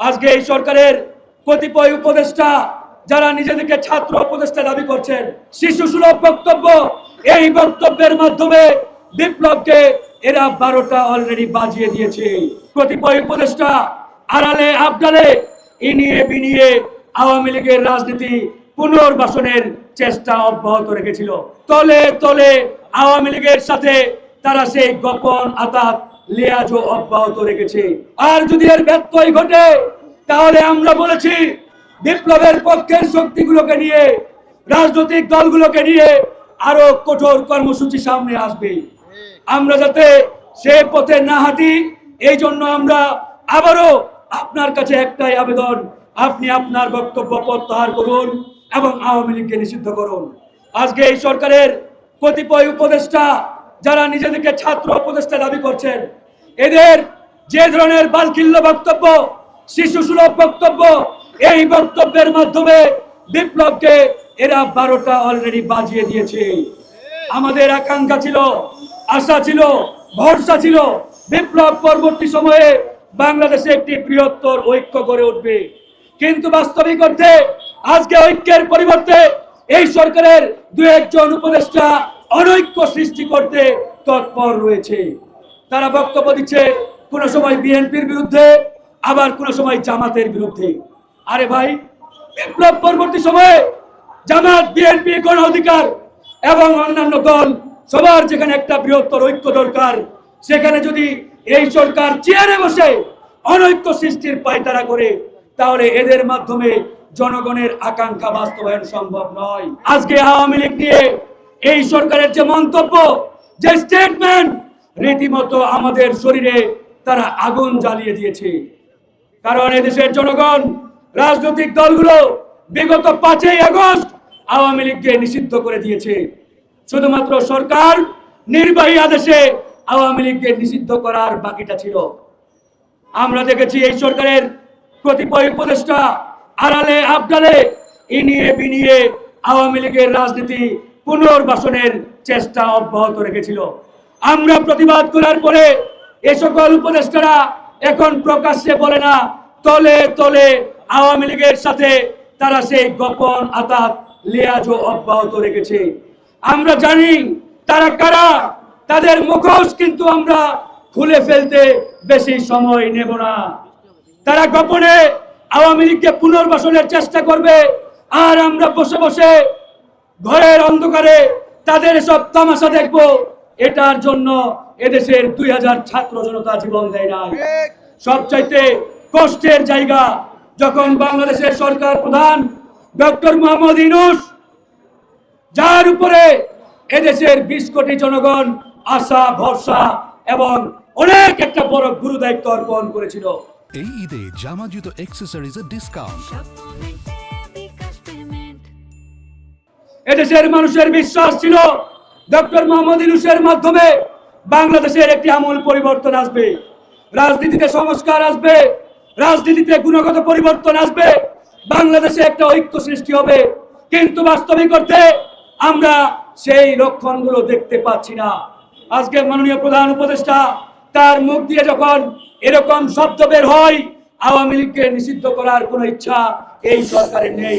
আজকে এই সরকারের কতিপয় উপদেষ্টা যারা নিজেদেরকে ছাত্র উপদেষ্টা দাবি করছেন, শিশু সুলভ বক্তব্য, এই বক্তব্যের মাধ্যমে বিপ্লবকে এরা 12টা অলরেডি বাজিয়ে দিয়েছে। কতিপয় উপদেষ্টা আড়ালে আবডালে ইনিয়ে বিনিয়ে আওয়ামী লীগের রাজনীতি পুনর্বাসনের চেষ্টা অব্যাহত রেখেছিল। তলে তলে আওয়ামী লীগের সাথে তারা সেই গোপন আতাত লিয়াজও অব্যাহত রেখেছে। আর যদি এর ব্যত্যয় ঘটে তাহলে আমরা বলেছি বিপ্লবের পক্ষের শক্তিগুলোকে নিয়ে, রাজনৈতিক দলগুলোকে নিয়ে আরো কঠোর কর্মসূচি সামনে আসবে। আমরা যাতে সে পথে না হাঁটি, এই জন্য আমরা আবারও আপনার কাছে একটাই আবেদন, আপনি আপনার বক্তব্য প্রত্যাহার করুন এবং আওয়ামী লীগকে নিষিদ্ধ করুন। আজকে এই সরকারের কতিপয় উপদেষ্টা যারা নিজেদেরকে ছাত্র উপদেষ্টা দাবি করছেন, এদের যে ধরনের বালখিল্য বক্তব্য, শিশু সুলভ বক্তব্য, এই বক্তব্যের মাধ্যমে বিপ্লবকে এরা 12টা অলরেডি বাজিয়ে দিয়েছে। আমাদের আকাঙ্ক্ষা ছিল, আশা ছিল, ভরসা ছিল বিপ্লব পরবর্তী সময়ে বাংলাদেশে একটি বৃহত্তর ঐক্য গড়ে উঠবে। কিন্তু বাস্তবিক অর্থে আজকে ঐক্যের পরিবর্তে এই সরকারের দু একজন উপদেষ্টা অনৈক্য সৃষ্টি করতে তৎপর রয়েছে। তারা বক্তব্য দিচ্ছে কোন সময় বিএনপির বিরুদ্ধে, আবার কোন সময় জামাতের বিরুদ্ধে। আরে ভাই, বিপ্লব পরবর্তী সময়ে জামাত, বিএনপি, গণ অধিকার এবং অন্যান্য দল সবার যেখানে একটা বৃহত্তর ঐক্য দরকার, সেখানে যদি এই সরকার চেয়ারে বসে অনৈক্য সৃষ্টির পায়তারা করে, তাহলে এদের মাধ্যমে জনগণের আকাঙ্ক্ষা বাস্তবায়ন সম্ভব নয়। আজকে আওয়ামী লীগ নিয়ে এই সরকারের যে মন্তব্য, যে স্টেটমেন্ট, রীতিমতো আমাদের শরীরে তারা আগুন জ্বালিয়ে দিয়েছে। কারণ এদেশের জনগণ, রাজনৈতিক দলগুলো বিগত 5ই আগস্ট আওয়ামী লীগকে নিষিদ্ধ করে দিয়েছে। শুধুমাত্র সরকার নির্বাহী আদেশে আওয়ামী লীগকে নিষিদ্ধ করার বাকিটা ছিল। আমরা দেখেছি এই সরকারের কতিপয় উপদেষ্টা আড়ালে আবডালে ইনিয়ে বিনিয়ে আওয়ামী লীগের রাজনীতি পুনর্বাসনের চেষ্টা অব্যাহত রেখেছিল। আমরা প্রতিবাদ করার পরে এ সকল উপদেষ্টারা এখন প্রকাশ্যে বলে না, তলে তলে আওয়ামী লীগের সাথে তারা সেই গোপন আতাত লিয়াজও অব্যাহত রেখেছে। আমরা জানি তারা কারা, তাদের মুখোশ কিন্তু আমরা খুলে ফেলতে বেশি সময় নেব না। তারা গোপনে আওয়ামী লীগকে পুনর্বাসনের চেষ্টা করবে, আর আমরা বসে বসে ঘরের অন্ধকারে তাদের সব তামাশা দেখব। এটার জন্য এদেশের 2000 ছাত্র জনতা জীবন দেয় না। সবচাইতে কষ্টের জায়গা যখন বাংলাদেশের সরকার প্রধান ডক্টর মোহাম্মদ ইউনূস, যার উপরে এদেশের 20 কোটি জনগণ আশা, ভরসা এবং অনেক একটা বড় গুরু দায়িত্ব অর্পণ করেছিল। এই ঈদে জামা জুতো অ্যাকসেসরিজের ডিসকাউন্ট। এদেশের মানুষের বিশ্বাস ছিল ডক্টর মোহাম্মদ ইউনূসের মাধ্যমে বাংলাদেশের একটি আমূল পরিবর্তন আসবে, রাজনীতিতে সংস্কার আসবে, রাজনীতিতে গুণগত পরিবর্তন আসবে, বাংলাদেশে একটা ঐক্য সৃষ্টি হবে। কিন্তু বাস্তবিক অর্থে আমরা সেই লক্ষণগুলো দেখতে পাচ্ছি না। আজকে মাননীয় প্রধান উপদেষ্টা তার মুখ দিয়ে যখন এরকম শব্দ বের হয়, আওয়ামী লীগকে নিষিদ্ধ করার কোনো ইচ্ছা এই সরকারের নেই।